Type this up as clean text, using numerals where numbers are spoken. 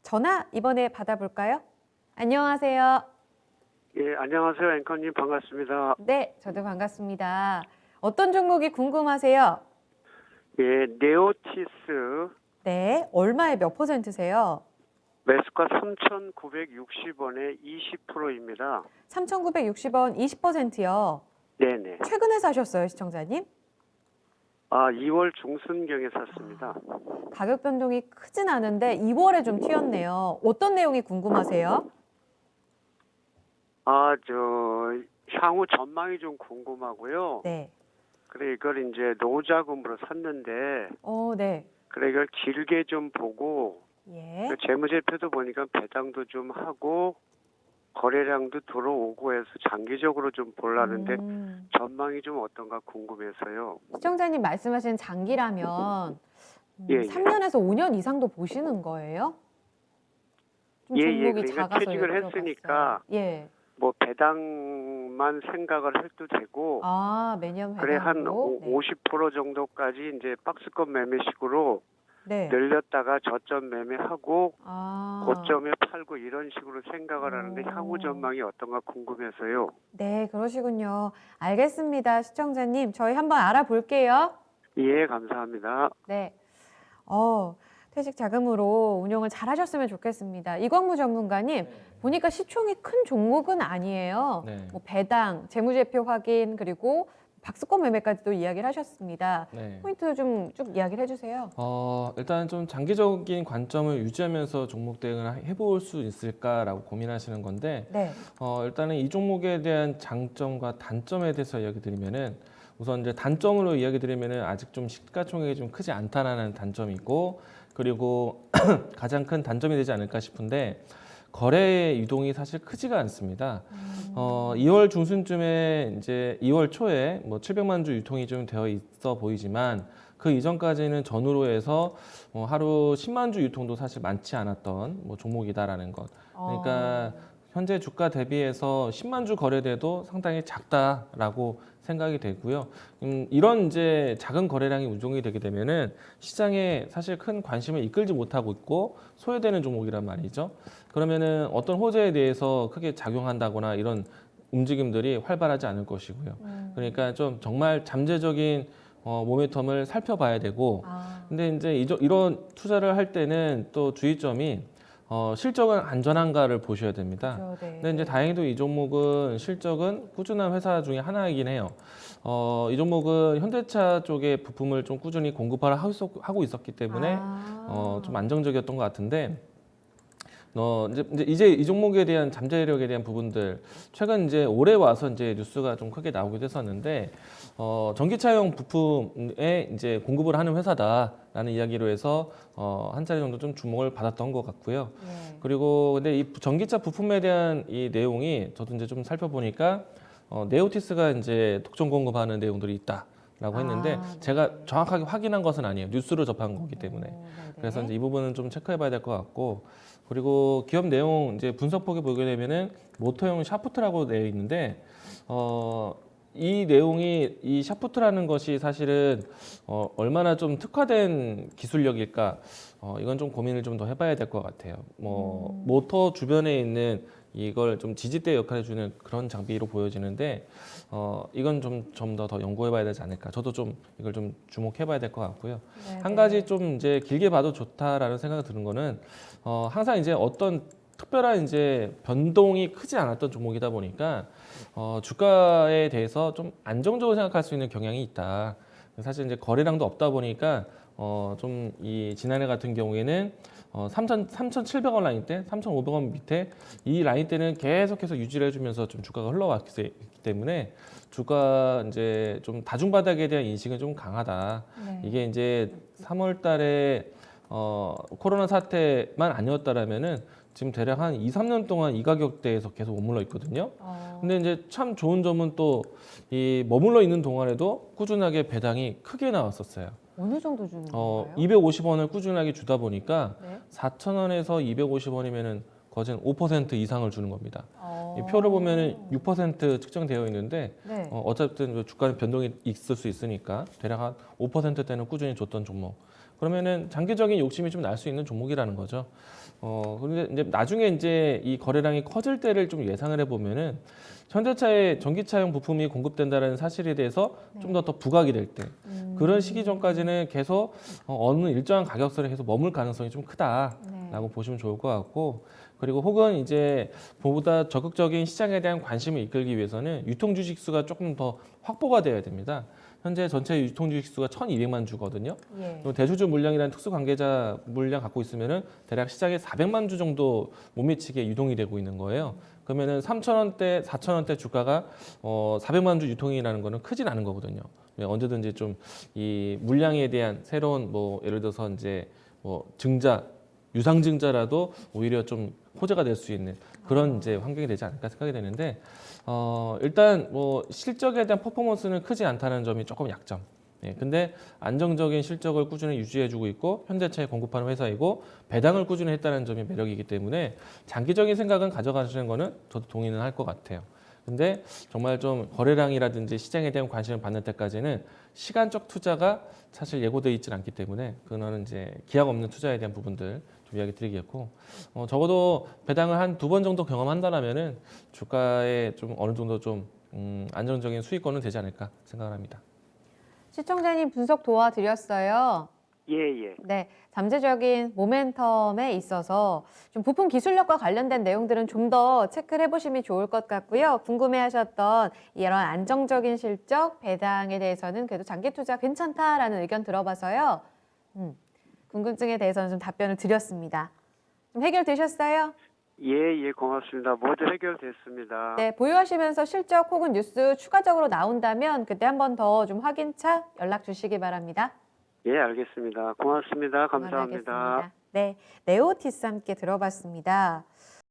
전화 이번에 받아볼까요? 안녕하세요. 예, 안녕하세요. 앵커님 반갑습니다. 네, 저도 반갑습니다. 어떤 종목이 궁금하세요? 예, 네오티스 네, 얼마에 몇 퍼센트세요? 매수가 3,960원에 20%입니다. 3,960원 20%요. 네네. 최근에 사셨어요, 시청자님? 2월 중순경에 샀습니다. 가격 변동이 크진 않은데 2월에 좀 튀었네요. 어떤 내용이 궁금하세요? 저 향후 전망이 좀 궁금하고요. 네. 그래 이걸 이제 노자금으로 샀는데 네. 그래 이걸 길게 좀 보고 예. 그 재무제표도 보니까 배당도 좀 하고 거래량도 들어오고 해서 장기적으로 좀 보려는데 전망이 좀 어떤가 궁금해서요. 시청자님 말씀하신 장기라면 예, 예. 3년에서 5년 이상도 보시는 거예요? 좀 예, 종목이 그러니까 작아서 퇴직을 여쭤봤어요. 했으니까 예. 뭐 배당만 생각을 해도 되고 매년 그래 한 배당으로. 네. 50% 정도까지 이제 박스권 매매식으로 네. 늘렸다가 저점 매매하고 고점에 아, 팔고 이런 식으로 생각을 하는데 향후 전망이 어떤가 궁금해서요. 네, 그러시군요. 알겠습니다, 시청자님. 저희 한번 알아볼게요. 예, 감사합니다. 네. 퇴직 자금으로 운용을 잘 하셨으면 좋겠습니다. 이광무 전문가님, 보니까 시총이 큰 종목은 아니에요. 네. 뭐 배당, 재무제표 확인, 그리고 박스권 매매까지도 이야기를 하셨습니다. 네. 포인트 좀 쭉 이야기를 해주세요. 일단 좀 장기적인 관점을 유지하면서 종목 대응을 해볼 수 있을까라고 고민하시는 건데, 네. 일단은 이 종목에 대한 장점과 단점에 대해서 이야기 드리면은 우선 이제 단점으로 이야기 드리면은 아직 좀 시가총액이 좀 크지 않다라는 단점이 있고, 그리고 가장 큰 단점이 되지 않을까 싶은데 거래 유동이 사실 크지가 않습니다. 2월 중순쯤에 이제 2월 초에 뭐 700만 주 유통이 좀 되어 있어 보이지만 그 이전까지는 전후로 해서 하루 10만 주 유통도 사실 많지 않았던 뭐 종목이다라는 것. 그러니까 현재 주가 대비해서 10만 주 거래돼도 상당히 작다라고 생각이 되고요. 이런 이제 작은 거래량이 운종이 되게 되면은 시장에 사실 큰 관심을 이끌지 못하고 있고 소외되는 종목이란 말이죠. 그러면은 어떤 호재에 대해서 크게 작용한다거나 이런 움직임들이 활발하지 않을 것이고요. 그러니까 좀 정말 잠재적인 모멘텀을 살펴봐야 되고, 근데 이제 이런 투자를 할 때는 또 주의점이 실적은 안전한가를 보셔야 됩니다. 그렇죠, 네. 근데 이제 다행히도 이 종목은 실적은 꾸준한 회사 중에 하나이긴 해요. 이 종목은 현대차 쪽에 부품을 좀 꾸준히 공급을 하고 있었기 때문에 좀 안정적이었던 것 같은데, 이제 이 종목에 대한 잠재력에 대한 부분들 최근 이제 올해 와서 이제 뉴스가 좀 크게 나오기도 했었는데 전기차용 부품에 이제 공급을 하는 회사다라는 이야기로 해서 한 차례 정도 좀 주목을 받았던 것 같고요. 네. 그리고 근데 이 전기차 부품에 대한 이 내용이 저도 이제 좀 살펴보니까 네오티스가 이제 독점 공급하는 내용들이 있다라고 했는데 제가 정확하게 확인한 것은 아니에요. 뉴스로 접한 거기 때문에. 그래서 이제 이 부분은 좀 체크해봐야 될 것 같고, 그리고 기업 내용 이제 분석폭에 보게 되면은 모터용 샤프트라고 되어 있는데 이 내용이 이 샤프트라는 것이 사실은 얼마나 좀 특화된 기술력일까, 이건 좀 고민을 좀 더 해봐야 될 것 같아요. 뭐 모터 주변에 있는 이걸 좀 지지대 역할을 주는 그런 장비로 보여지는데 이건 좀 더 연구해봐야 되지 않을까. 저도 좀 이걸 좀 주목해봐야 될 것 같고요. 네, 한 가지 좀 이제 길게 봐도 좋다라는 생각이 드는 거는 항상 이제 어떤 특별한 이제 변동이 크지 않았던 종목이다 보니까 주가에 대해서 좀 안정적으로 생각할 수 있는 경향이 있다. 사실 이제 거래량도 없다 보니까 좀 이 지난해 같은 경우에는 3,700원 라인 때, 3,500원 밑에 이 라인 때는 계속해서 유지를 해주면서 좀 주가가 흘러왔기 때문에 주가 이제 좀 다중바닥에 대한 인식은 좀 강하다. 네. 이게 이제 3월 달에 코로나 사태만 아니었다라면은 지금 대략 한 2, 3년 동안 이 가격대에서 계속 머물러 있거든요. 근데 이제 참 좋은 점은 또 이 머물러 있는 동안에도 꾸준하게 배당이 크게 나왔었어요. 어느 정도 주는 건가요? 250원을 꾸준하게 주다 보니까 네. 4,000원에서 250원이면은 거진 5% 이상을 주는 겁니다. 이 표를 보면은 6% 측정되어 있는데 네. 어차피 주가는 변동이 있을 수 있으니까 대략 한 5%대는 꾸준히 줬던 종목. 그러면은 장기적인 욕심이 좀 날 수 있는 종목이라는 거죠. 근데 이제 나중에 이제 이 거래량이 커질 때를 좀 예상을 해보면은 현대차의 전기차용 부품이 공급된다는 사실에 대해서 좀 더 부각이 될 때 그런 시기 전까지는 계속 어느 일정한 가격선에 계속 머물 가능성이 좀 크다라고 보시면 좋을 것 같고 그리고 혹은 이제 보다 적극적인 시장에 대한 관심을 이끌기 위해서는 유통 주식 수가 조금 더 확보가 되어야 됩니다. 현재 전체 유통 주식 수가 1,200만 주거든요. 예. 대주주 물량이라는 특수 관계자 물량 갖고 있으면은 대략 시장에 400만 주 정도 못 미치게 유동이 되고 있는 거예요. 그러면은 3,000원대, 4,000원대 주가가 400만 주 유통이라는 거는 크진 않은 거거든요. 언제든지 좀 이 물량에 대한 새로운 뭐 예를 들어서 이제 뭐 증자, 유상 증자라도 오히려 좀 호재가 될 수 있는 그런 이제 환경이 되지 않을까 생각이 되는데 일단 뭐 실적에 대한 퍼포먼스는 크지 않다는 점이 조금 약점. 근데 안정적인 실적을 꾸준히 유지해주고 있고 현대차에 공급하는 회사이고 배당을 꾸준히 했다는 점이 매력이기 때문에 장기적인 생각은 가져가시는 거는 저도 동의는 할 것 같아요. 근데 정말 좀 거래량이라든지 시장에 대한 관심을 받는 때까지는 시간적 투자가 사실 예고되어 있지는 않기 때문에 그거는 이제 기약 없는 투자에 대한 부분들 좀 이야기 드리겠고 적어도 배당을 한 2번 정도 경험한다라면은 주가에 좀 어느 정도 좀 안정적인 수익권은 되지 않을까 생각을 합니다. 시청자님 분석 도와드렸어요. 예. 네, 잠재적인 모멘텀에 있어서 좀 부품 기술력과 관련된 내용들은 좀 더 체크를 해보시면 좋을 것 같고요. 궁금해하셨던 이런 안정적인 실적, 배당에 대해서는 그래도 장기 투자 괜찮다라는 의견 들어봐서요. 궁금증에 대해서는 좀 답변을 드렸습니다. 좀 해결되셨어요? 예, 고맙습니다. 모두 해결됐습니다. 네, 보유하시면서 실적 혹은 뉴스 추가적으로 나온다면 그때 한 번 더 좀 확인차 연락 주시기 바랍니다. 예, 알겠습니다. 고맙습니다. 감사합니다. 응원하겠습니다. 네, 네오티스 함께 들어봤습니다.